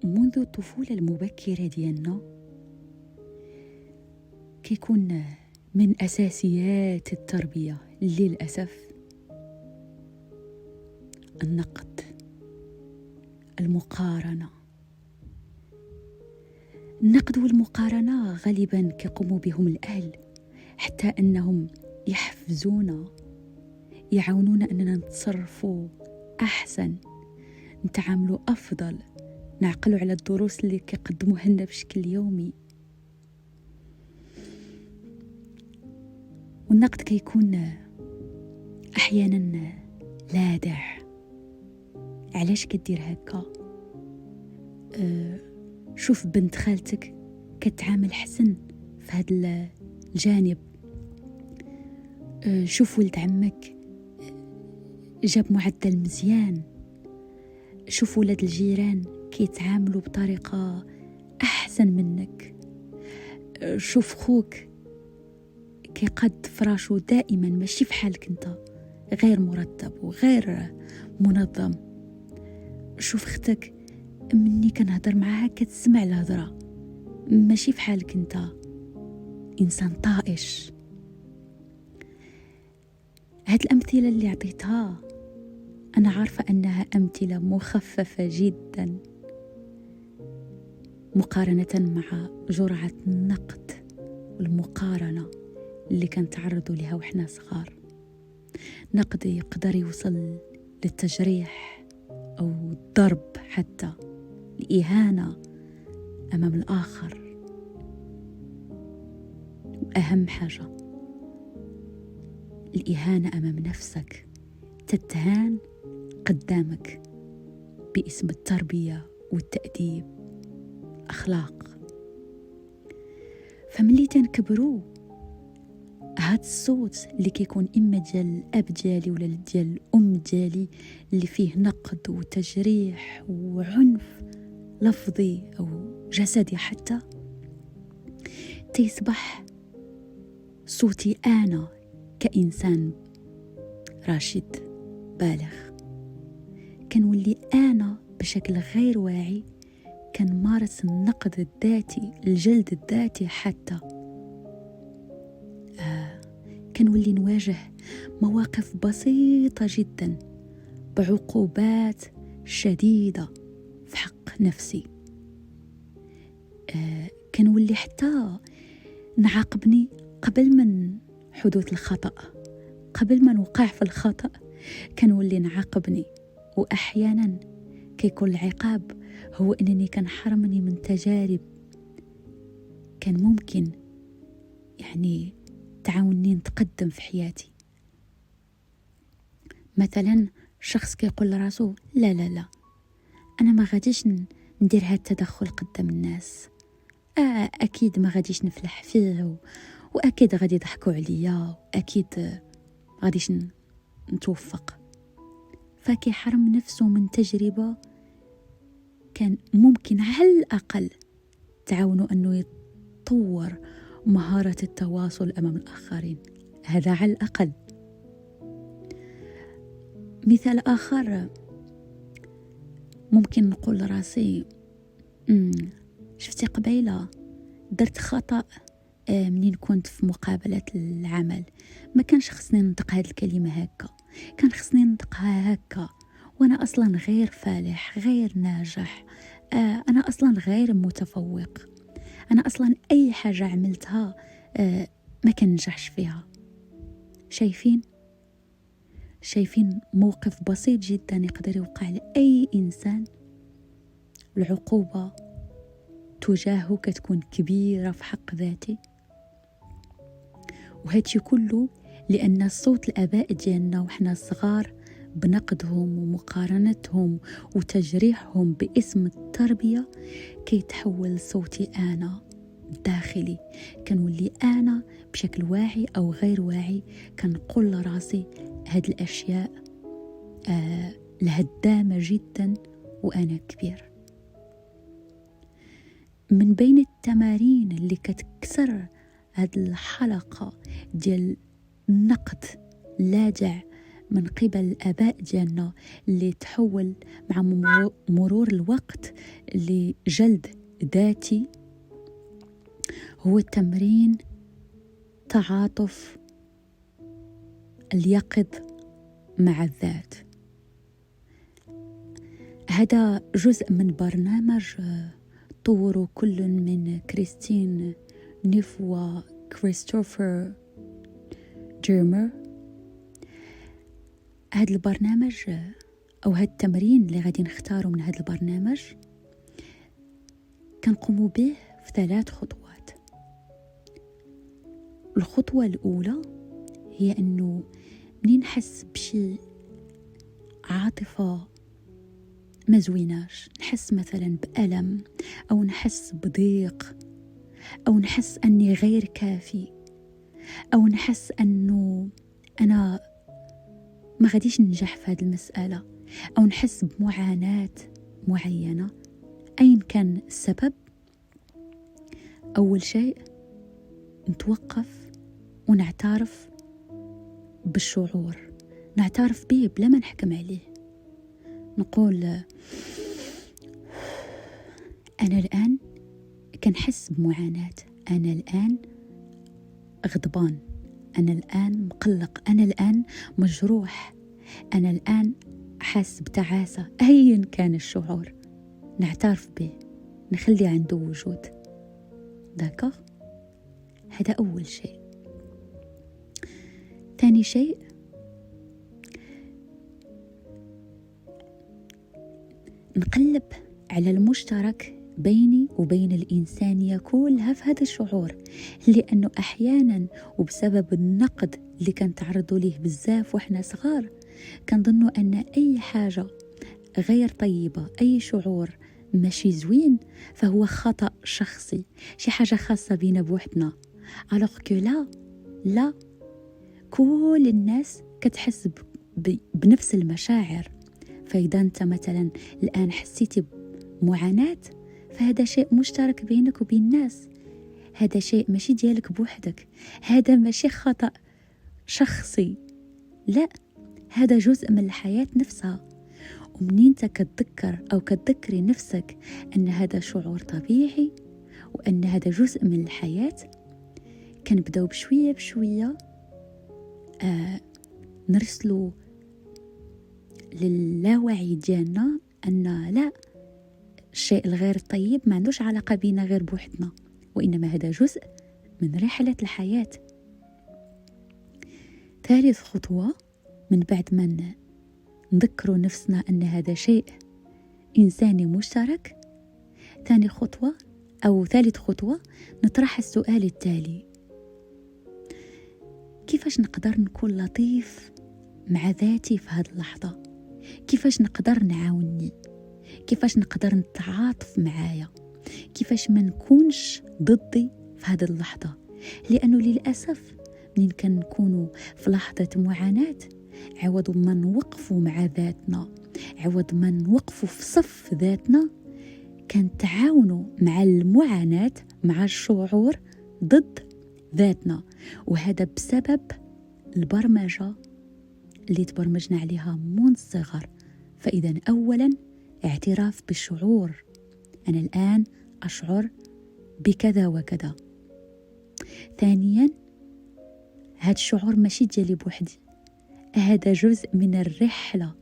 منذ الطفولة المبكرة ديالنا كيكون من أساسيات التربية للأسف النقد، المقارنة. النقد والمقارنة غالبا كيقوموا بهم الأهل حتى أنهم يحفزونا، يعاونونا أننا نتصرفوا أحسن، نتعاملوا أفضل، نعقلوا على الدروس اللي كيقدموها لنا بشكل يومي. والنقد كيكون أحيانا لاذع. علاش كدير هكا؟ شوف بنت خالتك كتعامل حسن في هذا الجانب، شوف ولد عمك جاب معدل مزيان، شوف ولاد الجيران كيتعاملوا بطريقة أحسن منك، شوف خوك كيقد فراشو دائما ماشي في حالك انت، غير مرتب وغير منظم. شوف اختك مني كنهضر معاها كتسمع الهضرة ماشي في حالك انت، انسان طائش. هاد الأمثلة اللي عطيتها أنا عارفة أنها أمثلة مخففة جدا مقارنة مع جرعة النقد والمقارنة اللي كنتعرضوا لها وحنا صغار. نقد يقدر يوصل للتجريح أو الضرب، حتى الإهانة أمام الآخر. وأهم حاجة الإهانة أمام نفسك، تتهان قدامك باسم التربية والتأديب، الأخلاق. فملي تنكبروا هاد الصوت اللي كيكون إما ديال الأب ديالي ولا ديال الأم ديالي اللي فيه نقد وتجريح وعنف لفظي أو جسدي حتى، تيصبح صوتي أنا كإنسان راشد بالغ. كنولي أنا بشكل غير واعي كنمارس النقد الذاتي، الجلد الذاتي حتى. كنولي نواجه مواقف بسيطة جدا بعقوبات شديدة في حق نفسي. كنولي حتى نعاقبني قبل من حدوث الخطأ، قبل ما نوقع في الخطأ كنولي نعاقبني. وأحيانا كيكون العقاب هو أنني كنحرمني من تجارب كان ممكن يعني تعاوني نتقدم في حياتي. مثلا شخص كيقول لراسو لا لا لا، أنا ما غاديش ندير هاد التدخل قدام الناس، أكيد ما غاديش نفلح فيه، وأكيد غادي يضحكوا عليا، وأكيد غاديش نتوفق. فكيحرم نفسه من تجربة كان ممكن على الأقل تعاونوا أنه يتطور مهارة التواصل أمام الآخرين، هذا على الأقل. مثال آخر، ممكن نقول لراسي شفتي قبيلة درت خطأ منين كنت في مقابلة العمل، ما كانش خصني ننطق هذه الكلمة هكا، كان خصني ننطقها هكا، وأنا أصلا غير فالح، غير ناجح، أنا أصلا غير متفوق، أنا أصلا أي حاجة عملتها ما كننجحش فيها. شايفين موقف بسيط جدا يقدر يوقع لأي إنسان، العقوبة تجاهه كتكون كبيرة في حق ذاته. وهادشي كله لأن صوت الآباء ديالنا وحنا صغار بنقدهم ومقارنتهم وتجريحهم باسم التربية كيتحول صوتي أنا الداخلي. كنولي أنا بشكل واعي أو غير واعي كنقول لراسي هاد الأشياء الهدامة جدا وأنا كبير. من بين التمارين اللي كتكسر هاد الحلقة ديال النقد اللاذع من قبل الآباء ديالنا اللي تحول مع مرور الوقت لجلد ذاتي، هو التمرين تعاطف اليقظ مع الذات. هذا جزء من برنامج طوره كل من كريستين نيف وكريستوفر جيرمر. هذا البرنامج أو هذا التمرين اللي غادي نختاره من هذا البرنامج كنقوموا به في 3 خطوات. الخطوة الأولى هي أنه منين نحس بشي عاطفة ما زويناش، نحس مثلا بألم أو نحس بضيق أو نحس أني غير كافي أو نحس أنه أنا ما غاديش ننجح في هذه المسألة أو نحس بمعاناة معينة، أين كان السبب؟ أول شيء نتوقف ونعترف بالشعور، نعترف به بلا ما نحكم عليه. نقول أنا الآن كنحس بمعاناة، أنا الآن غضبان، أنا الآن مقلق، أنا الآن مجروح، أنا الآن حاس بتعاسة. أيا كان الشعور نعترف به، نخلي عنده وجود. داكوغ؟ هذا أول شيء. ثاني شيء نقلب على المشترك بيني وبين الإنسانية كلها في هذا الشعور، لأنه أحيانا وبسبب النقد اللي كنتعرضوا ليه بزاف وإحنا صغار كنظنوا أن أي حاجة غير طيبة، أي شعور ماشي زوين فهو خطأ شخصي، شي حاجة خاصة بينا بوحدنا. alors que لا كل الناس كتحس بنفس المشاعر. فإذا أنت مثلا الآن حسيتي بمعاناة فهذا شيء مشترك بينك وبين الناس، هذا شيء ماشي ديالك بوحدك، هذا ماشي خطأ شخصي، لا، هذا جزء من الحياة نفسها. ومنين انت كتذكر أو كتذكري نفسك أن هذا شعور طبيعي وأن هذا جزء من الحياة، كنبداو بشوية بشوية نرسلوا للاوعي ديالنا أن لا، الشيء الغير طيب ما عندوش علاقة بينا غير بوحدنا، وإنما هذا جزء من رحلة الحياة. ثالث خطوة من بعد ما نذكروا نفسنا أن هذا شيء إنساني مشترك، ثالث خطوة نطرح السؤال التالي: كيفاش نقدر نكون لطيف مع ذاتي في هذه اللحظة؟ كيفاش نقدر نعاوني؟ كيفاش نقدر نتعاطف معايا؟ كيفاش ما نكونش ضدي في هذه اللحظة؟ لأنه للأسف منين كنكونوا في لحظة معاناة، عوض ما نوقفوا مع ذاتنا، عوض ما نوقفوا في صف ذاتنا، كنتعاونوا مع المعاناة، مع الشعور ضد ذاتنا. وهذا بسبب البرمجة اللي تبرمجنا عليها منذ الصغر. فإذا أولا اعتراف بالشعور، أنا الآن أشعر بكذا وكذا. ثانيا هذا الشعور ماشي ديالي بوحدي، هذا جزء من الرحلة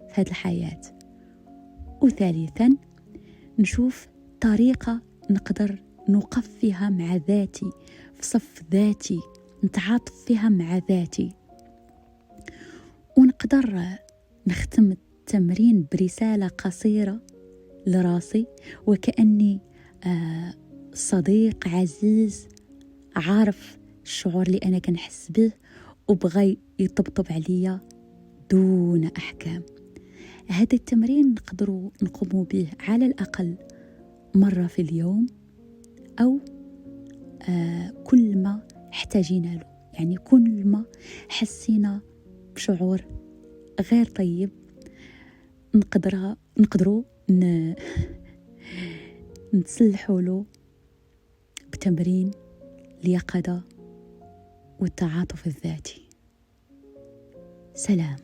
في هذه الحياة. وثالثا نشوف طريقة نقدر نوقف فيها مع ذاتي، في صف ذاتي، نتعاطف فيها مع ذاتي. ونقدر نختم التمرين برسالة قصيرة لراسي، وكأني صديق عزيز عارف الشعور اللي أنا كنحس به وبغى يطبطب عليا دون أحكام. هذا التمرين نقدروا نقوم به على الأقل مرة في اليوم، أو كل ما احتاجينا له. يعني كل ما حسينا بشعور غير طيب نقدروا نتسلحوا له بتمرين اليقظة والتعاطف الذاتي. سلام.